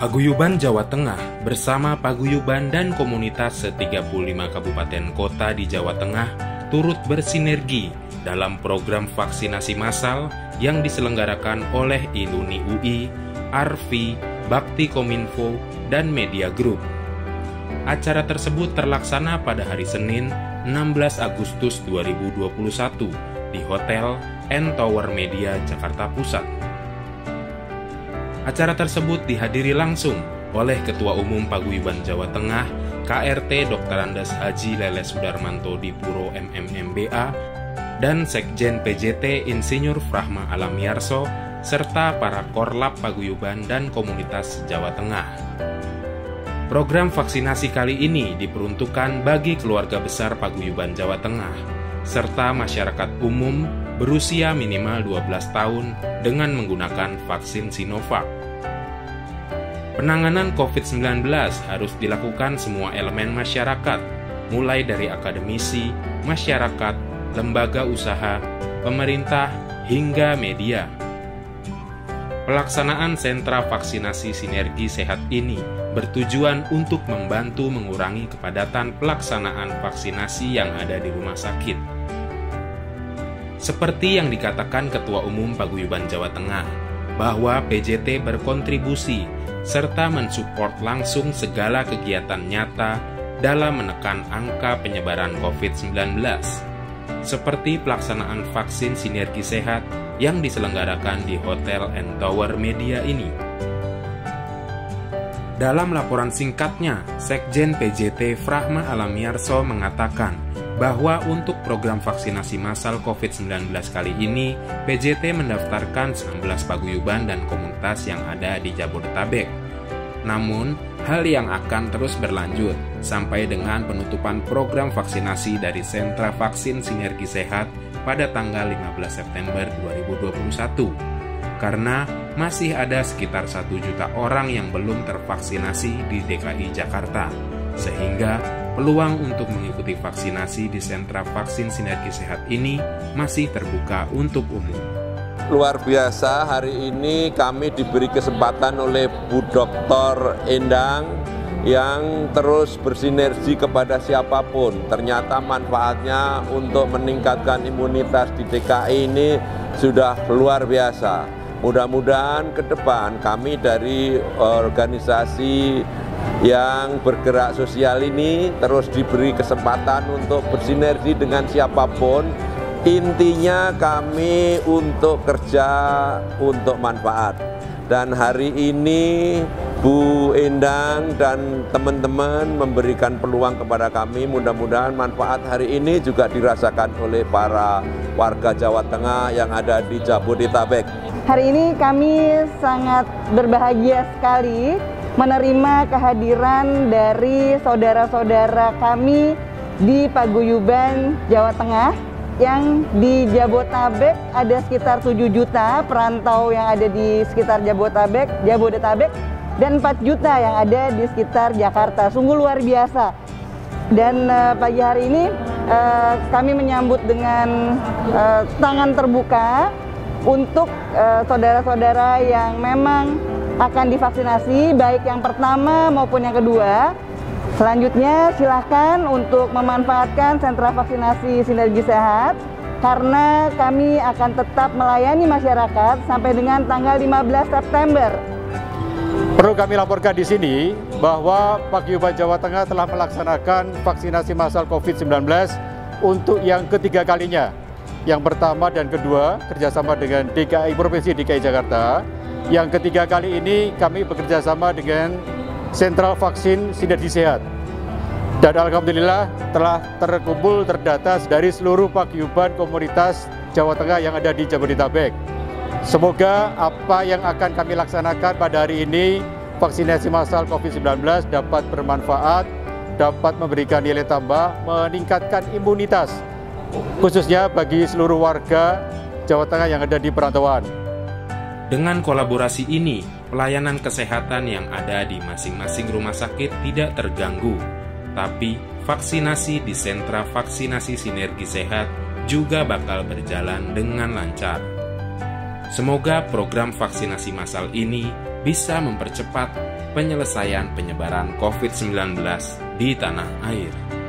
Paguyuban Jawa Tengah bersama paguyuban dan komunitas se-35 kabupaten kota di Jawa Tengah turut bersinergi dalam program vaksinasi massal yang diselenggarakan oleh Iluni UI, Arfi, Bakti Kominfo, dan Media Group. Acara tersebut terlaksana pada hari Senin 16 Agustus 2021 di Hotel N Tower Media Jakarta Pusat. Acara tersebut dihadiri langsung oleh Ketua Umum Paguyuban Jawa Tengah KRT Dr. Andes Haji Lele Sudarmanto Dipuro MMMBA dan Sekjen PJT Insinyur Frahma Alamyarso serta para Korlap Paguyuban dan Komunitas Jawa Tengah. Program vaksinasi kali ini diperuntukkan bagi keluarga besar Paguyuban Jawa Tengah serta masyarakat umum berusia minimal 12 tahun dengan menggunakan vaksin Sinovac. Penanganan COVID-19 harus dilakukan semua elemen masyarakat, mulai dari akademisi, masyarakat, lembaga usaha, pemerintah, hingga media. Pelaksanaan sentra vaksinasi sinergi sehat ini bertujuan untuk membantu mengurangi kepadatan pelaksanaan vaksinasi yang ada di rumah sakit. Seperti yang dikatakan Ketua Umum Paguyuban Jawa Tengah, bahwa PJT berkontribusi serta mensupport langsung segala kegiatan nyata dalam menekan angka penyebaran COVID-19, seperti pelaksanaan vaksin sinergi sehat yang diselenggarakan di Hotel N Tower Media ini. Dalam laporan singkatnya, Sekjen PJT Frahma Alamyarso mengatakan bahwa untuk program vaksinasi massal COVID-19 kali ini, PJT mendaftarkan 19 paguyuban dan komunitas yang ada di Jabodetabek. Namun, hal yang akan terus berlanjut sampai dengan penutupan program vaksinasi dari sentra vaksin sinergi sehat pada tanggal 15 September 2021. Karena masih ada sekitar 1 juta orang yang belum tervaksinasi di DKI Jakarta, sehingga peluang untuk mengikuti vaksinasi di sentra vaksin sinergi sehat ini masih terbuka untuk umum. Luar biasa, hari ini kami diberi kesempatan oleh Bu Dr. Endang yang terus bersinergi kepada siapapun. Ternyata manfaatnya untuk meningkatkan imunitas di DKI ini sudah luar biasa. Mudah-mudahan ke depan kami dari organisasi yang bergerak sosial ini terus diberi kesempatan untuk bersinergi dengan siapapun. Intinya kami untuk kerja untuk manfaat. Dan hari ini Bu Endang dan teman-teman memberikan peluang kepada kami. Mudah-mudahan manfaat hari ini juga dirasakan oleh para warga Jawa Tengah yang ada di Jabodetabek. Hari ini kami sangat berbahagia sekali menerima kehadiran dari saudara-saudara kami di Paguyuban Jawa Tengah yang di Jabodetabek ada sekitar 7 juta perantau yang ada di sekitar Jabodetabek dan 4 juta yang ada di sekitar Jakarta. Sungguh luar biasa. Dan pagi hari ini kami menyambut dengan tangan terbuka untuk saudara-saudara yang memang akan divaksinasi, baik yang pertama maupun yang kedua. Selanjutnya silahkan untuk memanfaatkan sentra vaksinasi sinergi sehat, karena kami akan tetap melayani masyarakat sampai dengan tanggal 15 September. Perlu kami laporkan di sini bahwa Paguyuban Jawa Tengah telah melaksanakan vaksinasi massal COVID-19 untuk yang ketiga kalinya. Yang pertama dan kedua kerjasama dengan DKI Provinsi DKI Jakarta. Yang ketiga kali ini kami bekerja sama dengan Sentral Vaksin Sinergi Sehat. Dan alhamdulillah telah terkumpul terdata dari seluruh paguyuban komunitas Jawa Tengah yang ada di Jabodetabek. Semoga apa yang akan kami laksanakan pada hari ini, vaksinasi massal COVID-19 dapat bermanfaat, dapat memberikan nilai tambah, meningkatkan imunitas, khususnya bagi seluruh warga Jawa Tengah yang ada di perantauan. Dengan kolaborasi ini, pelayanan kesehatan yang ada di masing-masing rumah sakit tidak terganggu, tapi vaksinasi di sentra vaksinasi sinergi sehat juga bakal berjalan dengan lancar. Semoga program vaksinasi massal ini bisa mempercepat penyelesaian penyebaran COVID-19 di tanah air.